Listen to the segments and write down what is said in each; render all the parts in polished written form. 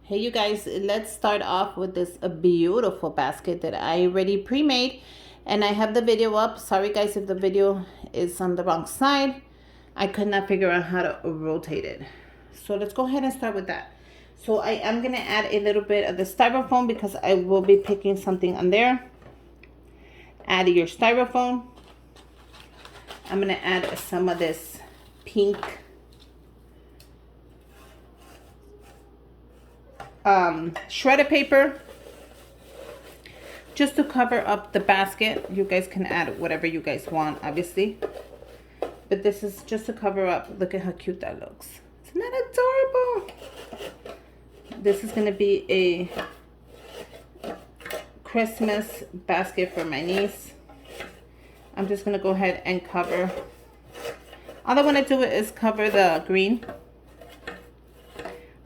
Hey you guys, let's start off with this beautiful basket that I already pre-made, and I have the video up. Sorry guys if the video is on the wrong side. I could not figure out how to rotate it. So let's go ahead and start with that. So I am going to add a little bit of the styrofoam because I will be picking something on there. Add your styrofoam. I'm going to add some of this pink shredded paper just to cover up the basket. You guys can add whatever you guys want, obviously, but this is just to cover up. Look at how cute that looks. Isn't that adorable? This is going to be a Christmas basket for my niece. I'm just going to go ahead and cover. All I want to do is cover the green.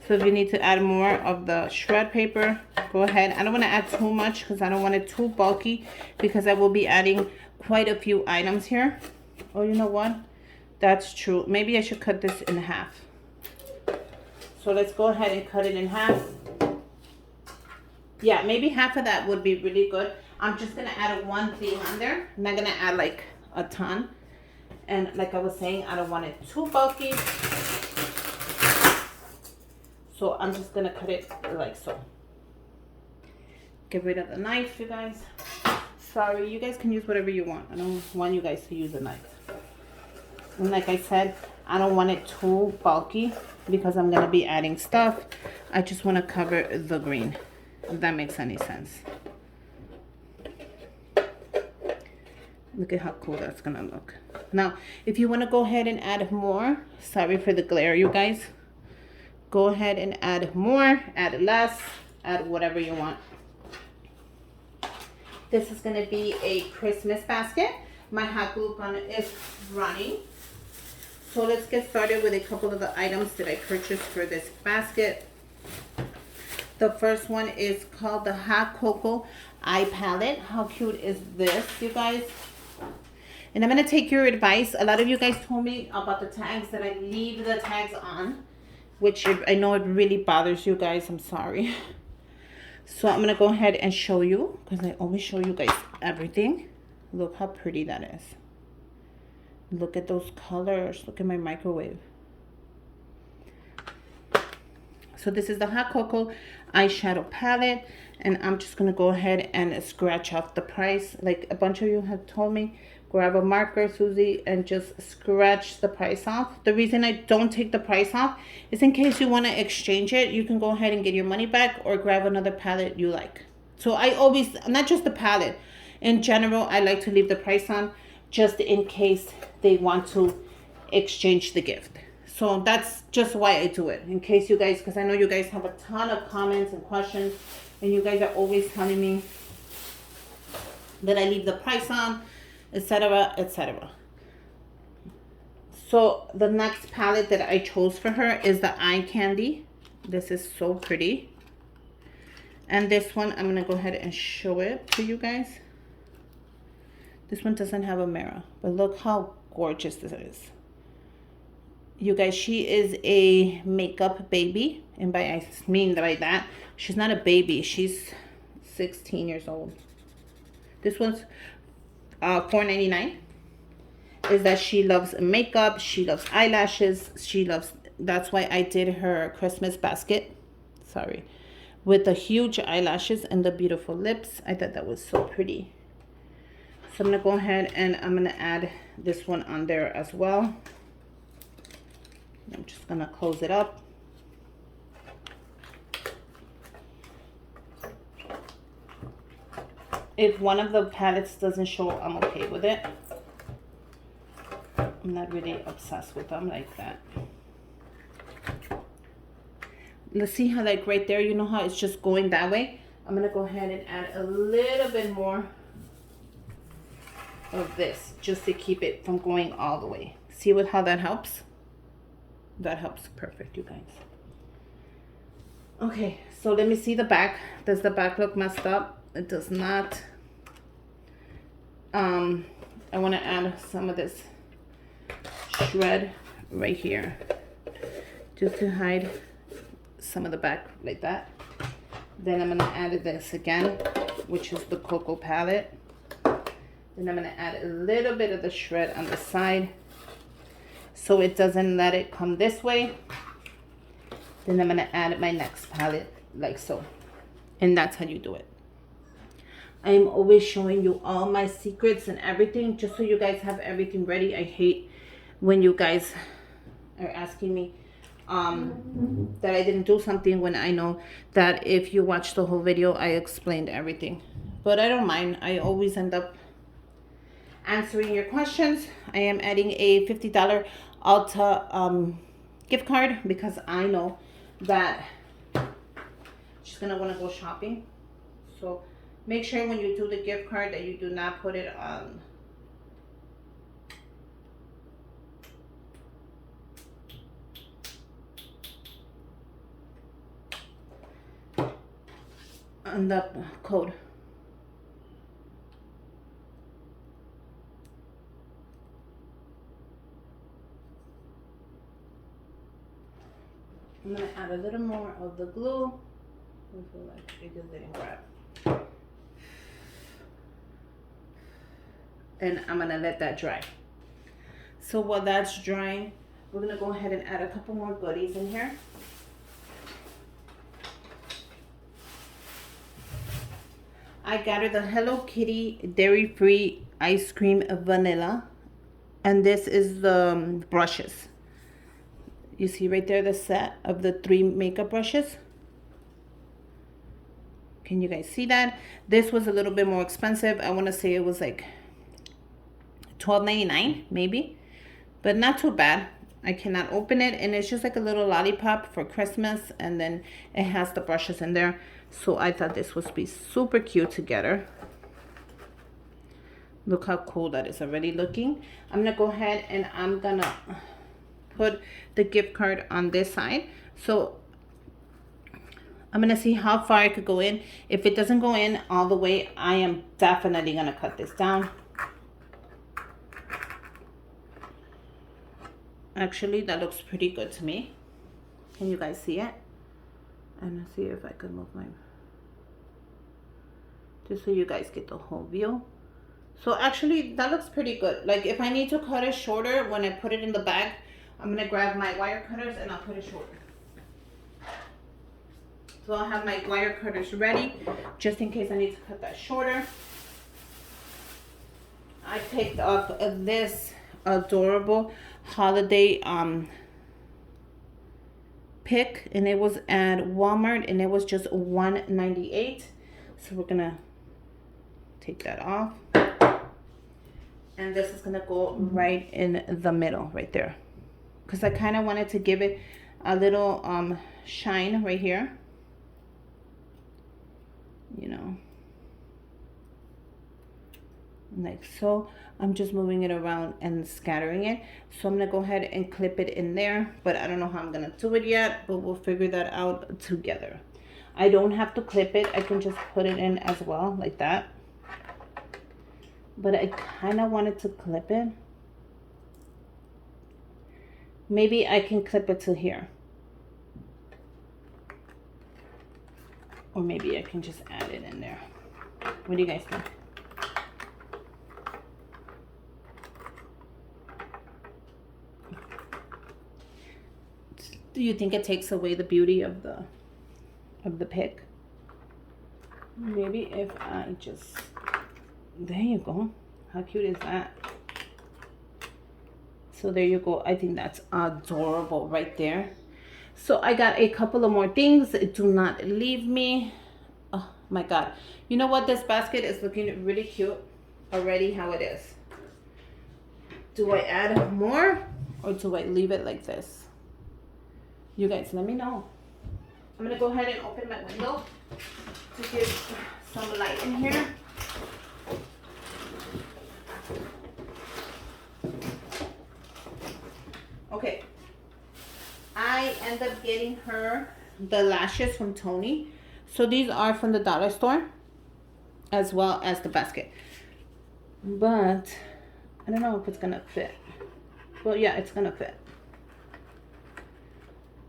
So if you need to add more of the shred paper, go ahead. I don't want to add too much because I don't want it too bulky, because I will be adding quite a few items here. Oh, you know what? That's true. Maybe I should cut this in half. So let's go ahead and cut it in half. Yeah, maybe half of that would be really good. I'm just going to add one thing on there. I'm not going to add like a ton. And like I was saying, I don't want it too bulky. So I'm just going to cut it like so. Get rid of the knife, you guys. Sorry, you guys can use whatever you want. I don't want you guys to use a knife. And like I said, I don't want it too bulky because I'm going to be adding stuff. I just want to cover the green, if that makes any sense. Look at how cool that's going to look. Now, if you want to go ahead and add more, sorry for the glare, you guys. Go ahead and add more, add less, add whatever you want. This is going to be a Christmas basket. My hot glue gun is running. So let's get started with a couple of the items that I purchased for this basket. The first one is called the Hot Cocoa Eye Palette. How cute is this, you guys? And I'm going to take your advice. A lot of you guys told me about the tags, that I leave the tags on, which I know it really bothers you guys. I'm sorry. So I'm going to go ahead and show you, because I always show you guys everything. Look how pretty that is. Look at those colors. Look at my microwave. So this is the Hot Cocoa eyeshadow palette, and I'm just going to go ahead and scratch off the price. Like a bunch of you have told me, grab a marker, Susie, and just scratch the price off. The reason I don't take the price off is in case you want to exchange it. You can go ahead and get your money back or grab another palette you like. So I always, not just the palette, in general, I like to leave the price on just in case they want to exchange the gift. So that's just why I do it, in case you guys, because I know you guys have a ton of comments and questions, and you guys are always telling me that I leave the price on, etc., etc. So the next palette that I chose for her is the Eye Candy. This is so pretty. And this one, I'm going to go ahead and show it to you guys. This one doesn't have a mirror, but look how gorgeous this is. You guys, she is a makeup baby. And I mean by that, she's not a baby. She's 16 years old. This one's $4.99. Is that she loves makeup, she loves eyelashes, she loves, that's why I did her Christmas basket, sorry, with the huge eyelashes and the beautiful lips. I thought that was so pretty. So I'm gonna go ahead and I'm gonna add this one on there as well. I'm just gonna close it up. If one of the palettes doesn't show, I'm okay with it. I'm not really obsessed with them like that. Let's see how, like right there, you know how it's just going that way? I'm going to go ahead and add a little bit more of this just to keep it from going all the way. See how that helps? That helps perfect, you guys. Okay, so let me see the back. Does the back look messed up? It does not. I want to add some of this shred right here just to hide some of the back like that. Then I'm going to add this again, which is the cocoa palette. Then I'm going to add a little bit of the shred on the side so it doesn't let it come this way. Then I'm going to add my next palette like so. And that's how you do it. I'm always showing you all my secrets and everything just so you guys have everything ready. I hate when you guys are asking me that I didn't do something when I know that if you watch the whole video, I explained everything. But I don't mind. I always end up answering your questions. I am adding a $50 Ulta gift card because I know that she's gonna want to go shopping. So make sure when you do the gift card that you do not put it on the code. I'm going to add a little more of the glue. I feel like it just didn't grab. And I'm going to let that dry. So while that's drying, we're going to go ahead and add a couple more goodies in here. I got her the Hello Kitty dairy-free ice cream vanilla. And this is the brushes. You see right there the set of the 3 makeup brushes. Can you guys see that? This was a little bit more expensive. I want to say it was like $12.99 maybe, but not too bad. I cannot open it, and it's just like a little lollipop for Christmas, and then it has the brushes in there. So I thought this would be super cute together. Look how cool that is already looking. I'm gonna go ahead and I'm gonna put the gift card on this side. So I'm gonna see how far I could go in. If it doesn't go in all the way, I am definitely gonna cut this down. Actually, that looks pretty good to me. Can you guys see it? And let's see if I can move my, just so you guys get the whole view. So actually that looks pretty good. Like if I need to cut it shorter when I put it in the bag, I'm gonna grab my wire cutters and I'll cut it shorter. So I'll have my wire cutters ready just in case I need to cut that shorter. I picked up this adorable holiday pick, and it was at Walmart, and it was just $1.98. So we're gonna take that off, and this is gonna go right in the middle right there, because I kind of wanted to give it a little shine right here, you know, like so. I'm just moving it around and scattering it. So I'm gonna go ahead and clip it in there, but I don't know how I'm gonna do it yet, but we'll figure that out together. I don't have to clip it. I can just put it in as well, like that. But I kind of wanted to clip it. Maybe I can clip it to here. Or maybe I can just add it in there. What do you guys think? Do you think it takes away the beauty of the pick? Maybe if I just, there you go. How cute is that? So there you go. I think that's adorable right there. So I got a couple of more things. Do not leave me. Oh my God. You know what? This basket is looking really cute already how it is. Do I add more or do I leave it like this? You guys, let me know. I'm gonna go ahead and open my window to give some light in here. Okay. I end up getting her the lashes from Tony. So these are from the dollar store as well as the basket. But I don't know if it's gonna fit. Well, yeah, it's gonna fit.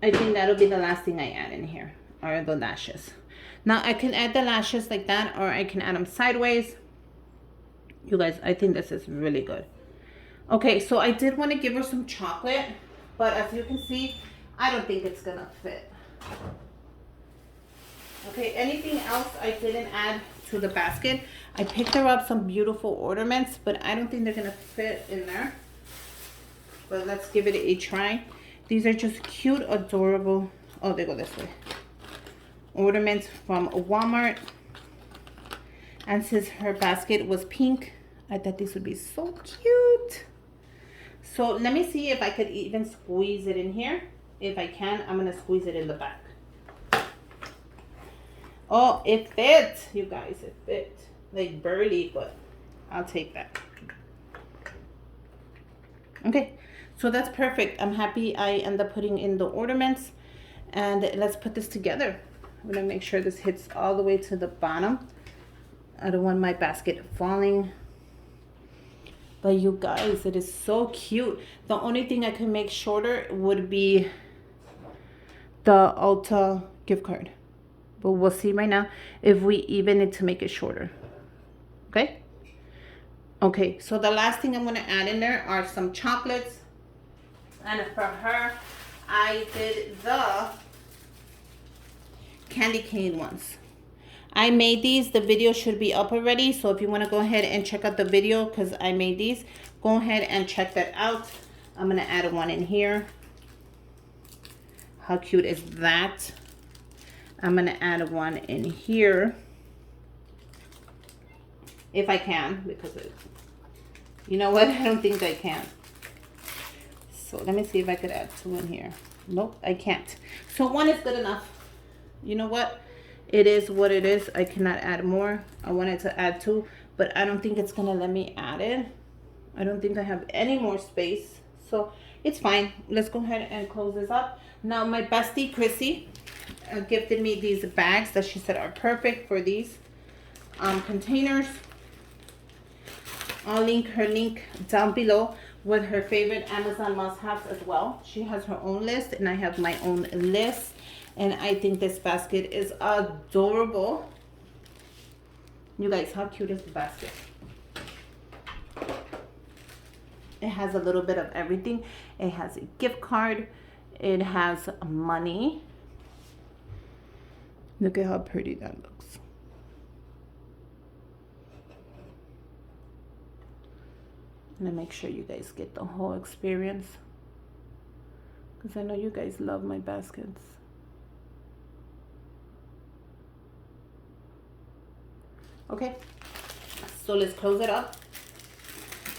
I think that'll be the last thing I add in here, are the lashes. Now I can add the lashes like that, or I can add them sideways. You guys, I think this is really good. Okay, so I did want to give her some chocolate, but as you can see, I don't think it's gonna fit. Okay, anything else I didn't add to the basket. I picked her up some beautiful ornaments, but I don't think they're gonna fit in there. But let's give it a try. These are just cute, adorable, oh, they go this way, ornaments from Walmart. And since her basket was pink, I thought these would be so cute. So let me see if I could even squeeze it in here. If I can, I'm gonna squeeze it in the back. Oh, it fits, you guys, it fits. Like barely, but I'll take that. Okay, so that's perfect. I'm happy I end up putting in the ornaments. And let's put this together. I'm gonna make sure this hits all the way to the bottom. I don't want my basket falling. But you guys, it is so cute. The only thing I could make shorter would be the Ulta gift card. But we'll see right now if we even need to make it shorter. Okay? Okay, so the last thing I'm gonna add in there are some chocolates. And for her, I did the candy cane ones. I made these. The video should be up already. So if you want to go ahead and check out the video because I made these, go ahead and check that out. I'm going to add one in here. How cute is that? I'm going to add one in here. If I can, because you know what? I don't think I can. So let me see if I could add two in here. Nope, I can't. So one is good enough. You know what? It is what it is. I cannot add more. I wanted to add two, but I don't think it's gonna let me add it. I don't think I have any more space, so it's fine. Let's go ahead and close this up. Now my bestie Chrissy gifted me these bags that she said are perfect for these containers. I'll link her link down below with her favorite Amazon must-haves as well. She has her own list and I have my own list. And I think this basket is adorable. You guys, how cute is the basket? It has a little bit of everything. It has a gift card. It has money. Look at how pretty that looks. I'm gonna make sure you guys get the whole experience, because I know you guys love my baskets. Okay, so let's close it up.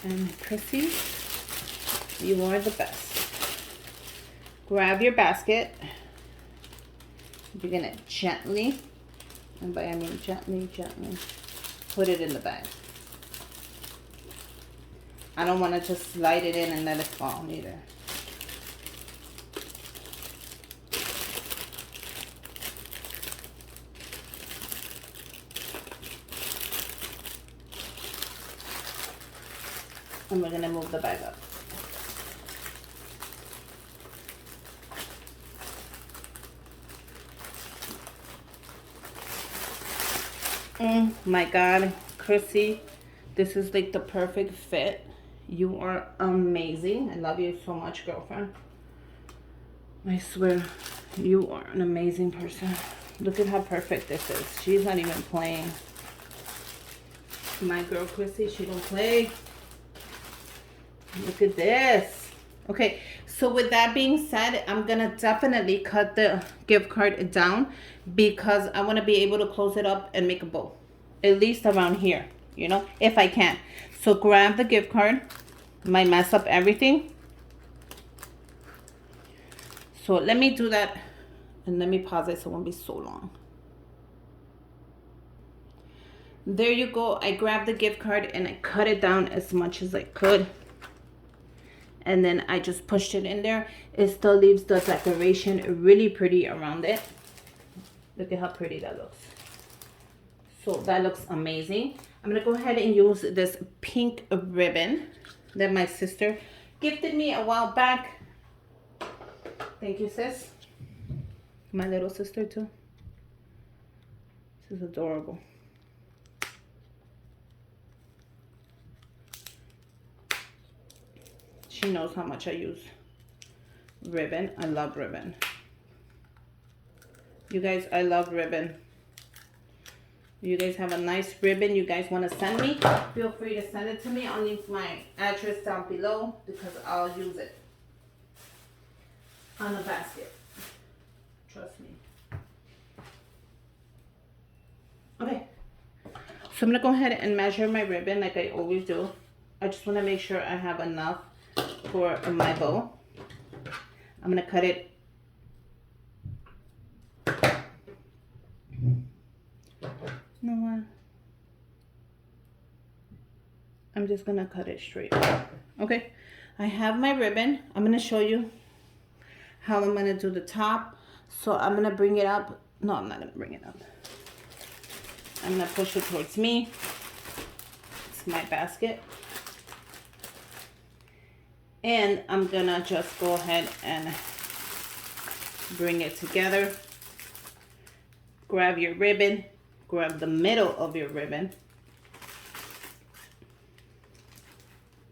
And Chrissy, you are the best. Grab your basket. You're gonna gently, and by I mean gently, put it in the bag. I don't want to just slide it in and let it fall either. And we're going to move the bag up. Oh my God, Chrissy, this is like the perfect fit. You are amazing. I love you so much, girlfriend. I swear, you are an amazing person. Look at how perfect this is. She's not even playing. My girl Chrissy, she don't play. Look at this. Okay, so with that being said, I'm gonna definitely cut the gift card down because I want to be able to close it up and make a bow, at least around here, you know, if I can. So grab the gift card. Might mess up everything, so let me do that and let me pause it so it won't be so long. There you go. I grabbed the gift card and I cut it down as much as I could. And then I just pushed it in there. It still leaves the decoration really pretty around it. Look at how pretty that looks. So that looks amazing. I'm going to go ahead and use this pink ribbon that my sister gifted me a while back. Thank you, sis. My little sister too. This is adorable. She knows how much I use ribbon. I love ribbon. You guys, I love ribbon. You guys have a nice ribbon you guys want to send me, feel free to send it to me. I'll leave my address down below because I'll use it on a basket. Trust me. Okay. So I'm going to go ahead and measure my ribbon like I always do. I just want to make sure I have enough for my bow. I'm going to cut it. You know what? I'm just going to cut it straight. Okay. I have my ribbon. I'm going to show you how I'm going to do the top. So I'm going to bring it up. No, I'm not going to bring it up. I'm going to push it towards me. It's my basket. And I'm going to just go ahead and bring it together. Grab your ribbon. Grab the middle of your ribbon.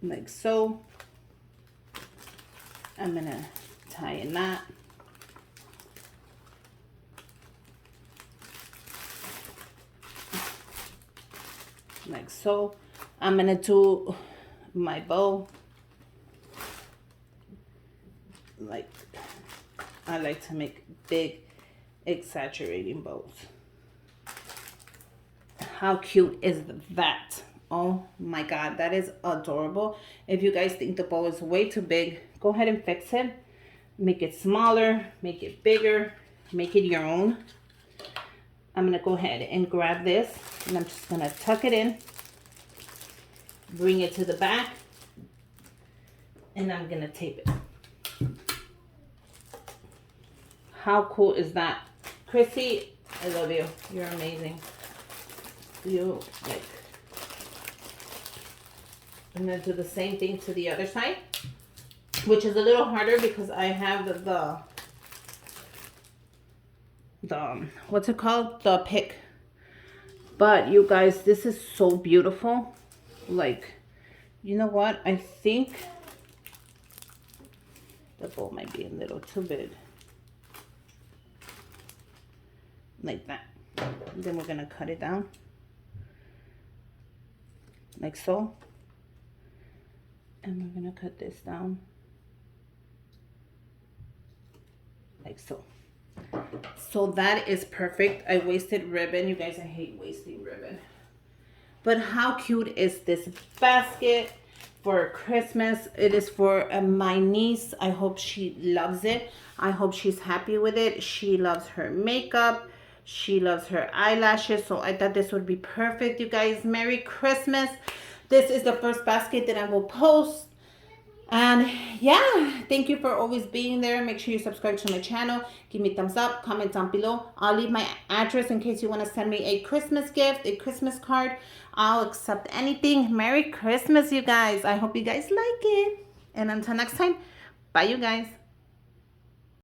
Like so. I'm going to tie a knot. Like so. I'm going to do my bow. Like, I like to make big, exaggerating bows. How cute is that? Oh my God, that is adorable. If you guys think the bow is way too big, go ahead and fix it. Make it smaller, make it bigger, make it your own. I'm gonna go ahead and grab this and I'm just gonna tuck it in, bring it to the back, and I'm gonna tape it. How cool is that? Chrissy, I love you. You're amazing. You like. I'm gonna do the same thing to the other side, which is a little harder because I have the what's it called? The pick. But you guys, this is so beautiful. Like, you know what? I think the bow might be a little too big. Like that. And then we're gonna cut it down. Like so. And we're gonna cut this down. Like so. So that is perfect. I wasted ribbon. You guys, I hate wasting ribbon. But how cute is this basket for Christmas? It is for my niece. I hope she loves it. I hope she's happy with it. She loves her makeup. She loves her eyelashes. So I thought this would be perfect, you guys. Merry Christmas. This is the first basket that I will post. And yeah, thank you for always being there. Make sure you subscribe to my channel. Give me a thumbs up. Comment down below. I'll leave my address in case you want to send me a Christmas gift, a Christmas card. I'll accept anything. Merry Christmas, you guys. I hope you guys like it. And until next time, bye, you guys.